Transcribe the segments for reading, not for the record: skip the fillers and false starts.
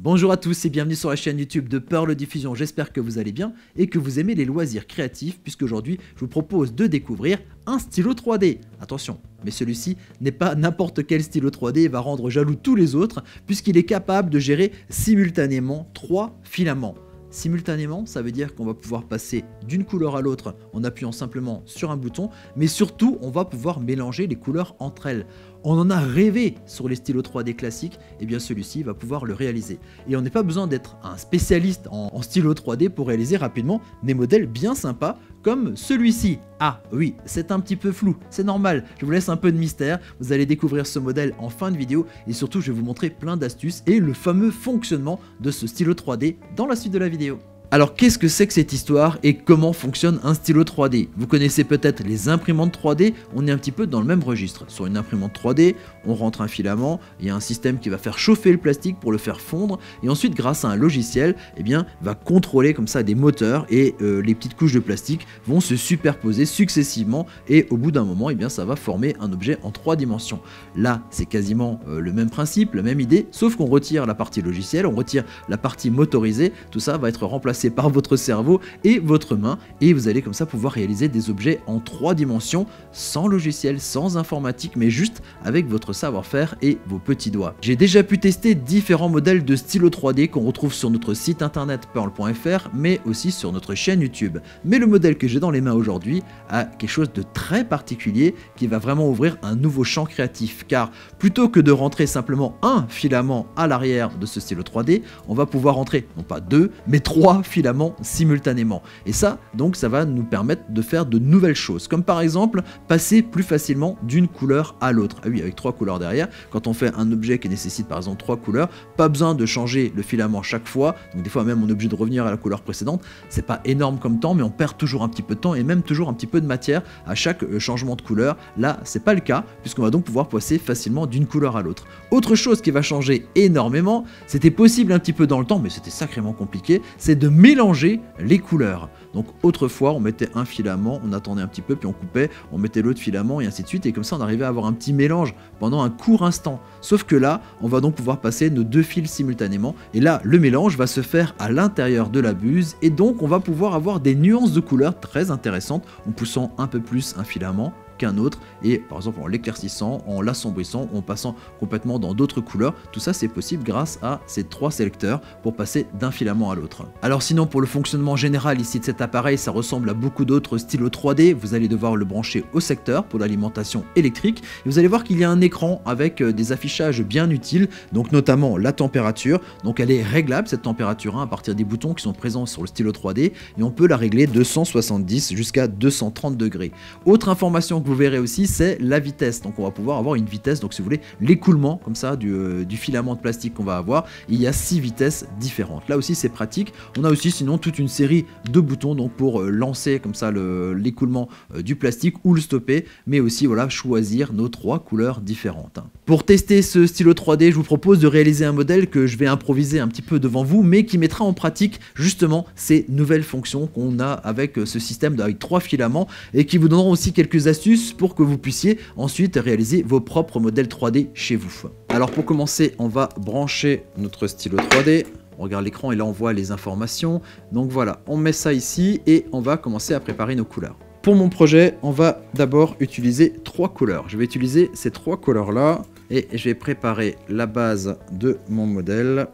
Bonjour à tous et bienvenue sur la chaîne YouTube de Pearl Diffusion, j'espère que vous allez bien et que vous aimez les loisirs créatifs puisqu'aujourd'hui je vous propose de découvrir un stylo 3D. Attention, mais celui-ci n'est pas n'importe quel stylo 3D et va rendre jaloux tous les autres puisqu'il est capable de gérer simultanément 3 filaments. Simultanément, ça veut dire qu'on va pouvoir passer d'une couleur à l'autre en appuyant simplement sur un bouton, mais surtout on va pouvoir mélanger les couleurs entre elles. On en a rêvé sur les stylos 3D classiques, et bien celui-ci va pouvoir le réaliser. Et on n'a pas besoin d'être un spécialiste en stylo 3D pour réaliser rapidement des modèles bien sympas comme celui-ci. Ah oui, c'est un petit peu flou, c'est normal, je vous laisse un peu de mystère, vous allez découvrir ce modèle en fin de vidéo et surtout je vais vous montrer plein d'astuces et le fameux fonctionnement de ce stylo 3D dans la suite de la vidéo. Alors qu'est-ce que c'est que cette histoire et comment fonctionne un stylo 3D? Vous connaissez peut-être les imprimantes 3D, on est un petit peu dans le même registre. Sur une imprimante 3D, on rentre un filament, il y a un système qui va faire chauffer le plastique pour le faire fondre et ensuite grâce à un logiciel, eh bien, va contrôler comme ça des moteurs et les petites couches de plastique vont se superposer successivement et au bout d'un moment, eh bien, ça va former un objet en 3 dimensions. Là, c'est quasiment le même principe, la même idée, sauf qu'on retire la partie logicielle, on retire la partie motorisée, tout ça va être remplacé par votre cerveau et votre main et vous allez comme ça pouvoir réaliser des objets en 3 dimensions sans logiciel, sans informatique mais juste avec votre savoir-faire et vos petits doigts. J'ai déjà pu tester différents modèles de stylo 3D qu'on retrouve sur notre site internet pearl.fr mais aussi sur notre chaîne YouTube. Mais le modèle que j'ai dans les mains aujourd'hui a quelque chose de très particulier qui va vraiment ouvrir un nouveau champ créatif car plutôt que de rentrer simplement un filament à l'arrière de ce stylo 3D, on va pouvoir rentrer non pas 2 mais 3 filaments simultanément. Et ça, donc, ça va nous permettre de faire de nouvelles choses, comme par exemple passer plus facilement d'une couleur à l'autre. Ah oui, avec 3 couleurs derrière, quand on fait un objet qui nécessite par exemple 3 couleurs, pas besoin de changer le filament chaque fois, donc des fois même on est obligé de revenir à la couleur précédente. C'est pas énorme comme temps, mais on perd toujours un petit peu de temps et même toujours un petit peu de matière à chaque changement de couleur. Là, c'est pas le cas, puisqu'on va donc pouvoir passer facilement d'une couleur à l'autre. Autre chose qui va changer énormément, c'était possible un petit peu dans le temps, mais c'était sacrément compliqué, c'est de mélanger les couleurs. Donc autrefois on mettait un filament, on attendait un petit peu puis on coupait, on mettait l'autre filament et ainsi de suite et comme ça on arrivait à avoir un petit mélange pendant un court instant. Sauf que là on va donc pouvoir passer nos 2 fils simultanément et là le mélange va se faire à l'intérieur de la buse et donc on va pouvoir avoir des nuances de couleurs très intéressantes en poussant un peu plus un filament qu'un autre et par exemple en l'éclaircissant, en l'assombrissant, en passant complètement dans d'autres couleurs. Tout ça c'est possible grâce à ces 3 sélecteurs pour passer d'un filament à l'autre. Alors sinon pour le fonctionnement général ici de cet appareil, ça ressemble à beaucoup d'autres stylos 3D. Vous allez devoir le brancher au secteur pour l'alimentation électrique et vous allez voir qu'il y a un écran avec des affichages bien utiles, donc notamment la température. Donc elle est réglable cette température à partir des boutons qui sont présents sur le stylo 3D et on peut la régler de 170 jusqu'à 230 degrés. Autre information que vous verrez aussi, c'est la vitesse. Donc on va pouvoir avoir une vitesse, donc si vous voulez, l'écoulement comme ça du filament de plastique qu'on va avoir. Il y a 6 vitesses différentes. Là aussi c'est pratique. On a aussi sinon toute une série de boutons donc pour lancer comme ça l'écoulement du plastique ou le stopper, mais aussi voilà choisir nos 3 couleurs différentes. Pour tester ce stylo 3D, je vous propose de réaliser un modèle que je vais improviser un petit peu devant vous, mais qui mettra en pratique justement ces nouvelles fonctions qu'on a avec ce système avec 3 filaments et qui vous donneront aussi quelques astuces pour que vous puissiez ensuite réaliser vos propres modèles 3D chez vous. Alors pour commencer, on va brancher notre stylo 3D. On regarde l'écran et là on voit les informations. Donc voilà, on met ça ici et on va commencer à préparer nos couleurs. Pour mon projet, on va d'abord utiliser 3 couleurs. Je vais utiliser ces 3 couleurs là et je vais préparer la base de mon modèle.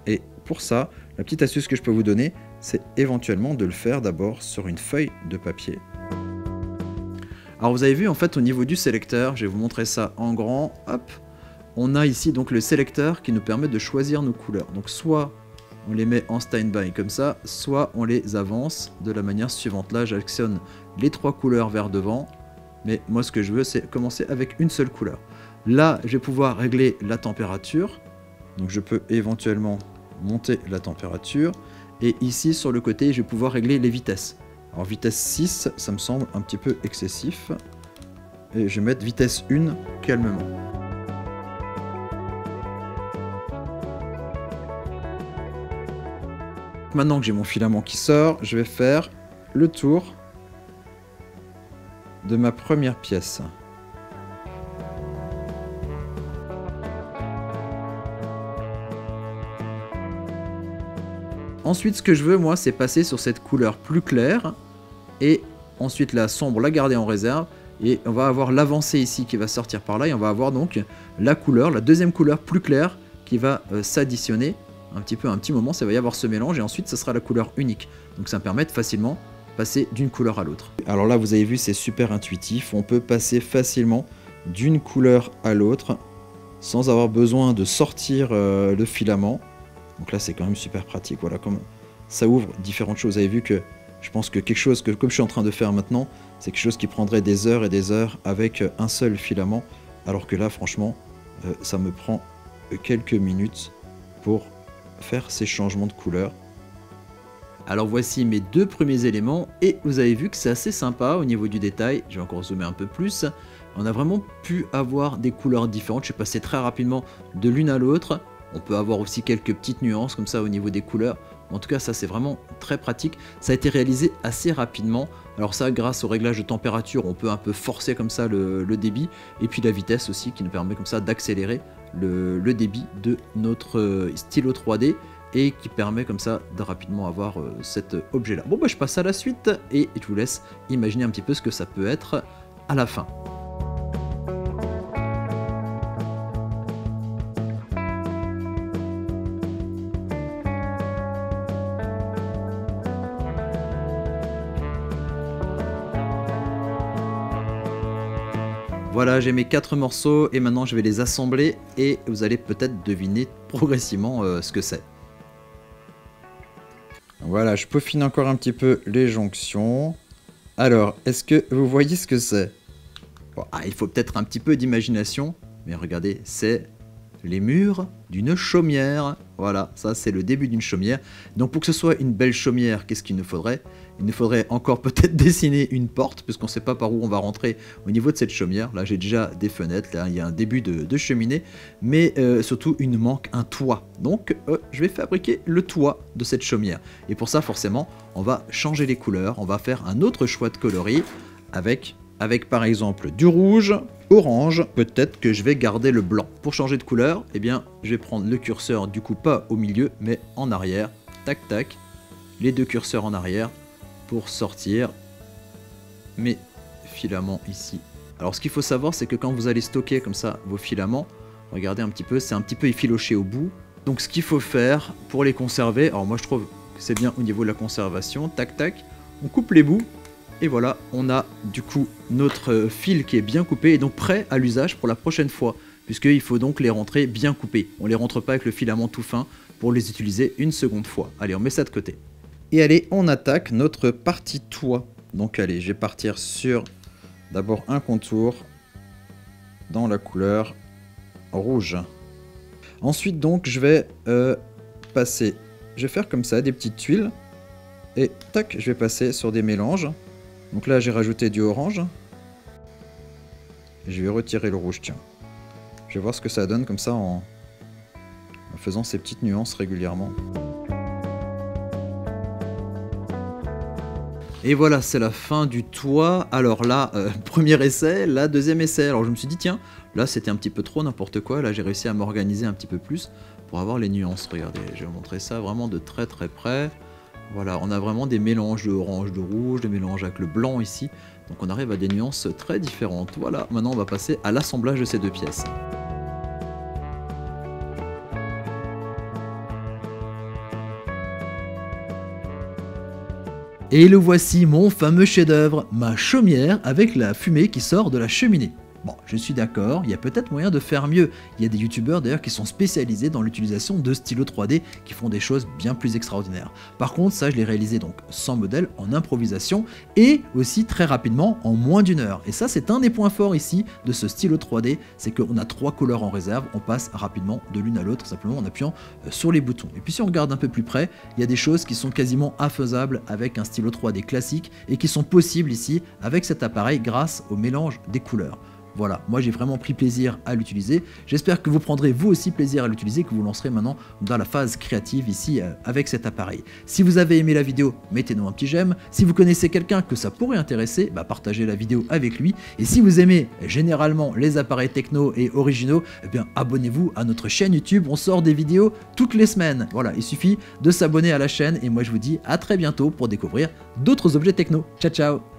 Et pour ça, la petite astuce que je peux vous donner, c'est éventuellement de le faire d'abord sur une feuille de papier. Alors vous avez vu en fait au niveau du sélecteur, je vais vous montrer ça en grand, hop, on a ici donc le sélecteur qui nous permet de choisir nos couleurs. Donc soit on les met en stand-by comme ça, soit on les avance de la manière suivante. Là j'actionne les 3 couleurs vers devant, mais moi ce que je veux c'est commencer avec une seule couleur. Là je vais pouvoir régler la température, donc je peux éventuellement monter la température, et ici sur le côté je vais pouvoir régler les vitesses. Alors vitesse 6, ça me semble un petit peu excessif. Et je vais mettre vitesse 1 calmement. Maintenant que j'ai mon filament qui sort, je vais faire le tour de ma première pièce. Ensuite, ce que je veux, moi, c'est passer sur cette couleur plus claire. Et ensuite, la sombre, la garder en réserve. Et on va avoir l'avancée ici qui va sortir par là. Et on va avoir donc la couleur, la deuxième couleur plus claire qui va s'additionner. Un petit moment, ça va y avoir ce mélange. Et ensuite, ça sera la couleur unique. Donc ça me permet de facilement passer d'une couleur à l'autre. Alors là, vous avez vu, c'est super intuitif. On peut passer facilement d'une couleur à l'autre sans avoir besoin de sortir le filament. Donc là, c'est quand même super pratique. Voilà, comme ça ouvre différentes choses. Vous avez vu que je pense que quelque chose que, comme je suis en train de faire maintenant, c'est quelque chose qui prendrait des heures et des heures avec un seul filament. Alors que là, franchement, ça me prend quelques minutes pour faire ces changements de couleur. Alors voici mes deux premiers éléments et vous avez vu que c'est assez sympa au niveau du détail. Je vais encore zoomer un peu plus. On a vraiment pu avoir des couleurs différentes. Je suis passé très rapidement de l'une à l'autre. On peut avoir aussi quelques petites nuances comme ça au niveau des couleurs. En tout cas, ça c'est vraiment très pratique. Ça a été réalisé assez rapidement. Alors ça, grâce au réglage de température, on peut un peu forcer comme ça le débit. Et puis la vitesse aussi qui nous permet comme ça d'accélérer le débit de notre stylo 3D. Et qui permet comme ça de rapidement avoir cet objet là. Bon bah je passe à la suite et je vous laisse imaginer un petit peu ce que ça peut être à la fin. Voilà, j'ai mes 4 morceaux et maintenant je vais les assembler et vous allez peut-être deviner progressivement ce que c'est. Voilà, je peaufine encore un petit peu les jonctions. Alors, est-ce que vous voyez ce que c'est? Bon, il faut peut-être un petit peu d'imagination, mais regardez, c'est les murs d'une chaumière. Voilà, ça c'est le début d'une chaumière. Donc pour que ce soit une belle chaumière, qu'est-ce qu'il nous faudrait? Il nous faudrait encore peut-être dessiner une porte, puisqu'on ne sait pas par où on va rentrer au niveau de cette chaumière. Là j'ai déjà des fenêtres, là il y a un début de cheminée, mais surtout il nous manque un toit. Donc je vais fabriquer le toit de cette chaumière. Et pour ça forcément, on va changer les couleurs, on va faire un autre choix de coloris avec par exemple du rouge, orange, peut-être que je vais garder le blanc. Pour changer de couleur, eh bien, je vais prendre le curseur, du coup pas au milieu, mais en arrière, tac tac, les deux curseurs en arrière pour sortir mes filaments ici. Alors ce qu'il faut savoir, c'est que quand vous allez stocker comme ça vos filaments, regardez un petit peu, c'est un petit peu effiloché au bout. Donc ce qu'il faut faire pour les conserver, alors moi je trouve que c'est bien au niveau de la conservation, tac tac, on coupe les bouts. Et voilà, on a du coup notre fil qui est bien coupé et donc prêt à l'usage pour la prochaine fois, puisqu'il faut donc les rentrer bien coupés. On ne les rentre pas avec le filament tout fin pour les utiliser une seconde fois. Allez, on met ça de côté. Et allez, on attaque notre partie toit. Donc allez, je vais partir sur d'abord un contour dans la couleur rouge. Ensuite donc je vais je vais faire comme ça des petites tuiles et tac, je vais passer sur des mélanges. Donc là, j'ai rajouté du orange. Je vais retirer le rouge, tiens. Je vais voir ce que ça donne comme ça en faisant ces petites nuances régulièrement. Et voilà, c'est la fin du toit. Alors là, premier essai, là, deuxième essai. Alors je me suis dit, tiens, là c'était un petit peu trop n'importe quoi. Là, j'ai réussi à m'organiser un petit peu plus pour avoir les nuances. Regardez, je vais vous montrer ça vraiment de très très près. Voilà, on a vraiment des mélanges de orange, de rouge, des mélanges avec le blanc ici. Donc on arrive à des nuances très différentes. Voilà, maintenant on va passer à l'assemblage de ces deux pièces. Et le voici, mon fameux chef-d'œuvre, ma chaumière avec la fumée qui sort de la cheminée. Bon, je suis d'accord, il y a peut-être moyen de faire mieux. Il y a des youtubeurs d'ailleurs qui sont spécialisés dans l'utilisation de stylos 3D qui font des choses bien plus extraordinaires. Par contre, ça je l'ai réalisé donc sans modèle, en improvisation et aussi très rapidement en moins d'une heure. Et ça c'est un des points forts ici de ce stylo 3D, c'est qu'on a 3 couleurs en réserve, on passe rapidement de l'une à l'autre simplement en appuyant sur les boutons. Et puis si on regarde un peu plus près, il y a des choses qui sont quasiment infaisables avec un stylo 3D classique et qui sont possibles ici avec cet appareil grâce au mélange des couleurs. Voilà, moi j'ai vraiment pris plaisir à l'utiliser. J'espère que vous prendrez vous aussi plaisir à l'utiliser, que vous lancerez maintenant dans la phase créative ici avec cet appareil. Si vous avez aimé la vidéo, mettez-nous un petit j'aime. Si vous connaissez quelqu'un que ça pourrait intéresser, partagez la vidéo avec lui. Et si vous aimez généralement les appareils techno et originaux, eh bien abonnez-vous à notre chaîne YouTube. On sort des vidéos toutes les semaines. Voilà, il suffit de s'abonner à la chaîne et moi je vous dis à très bientôt pour découvrir d'autres objets techno. Ciao ciao!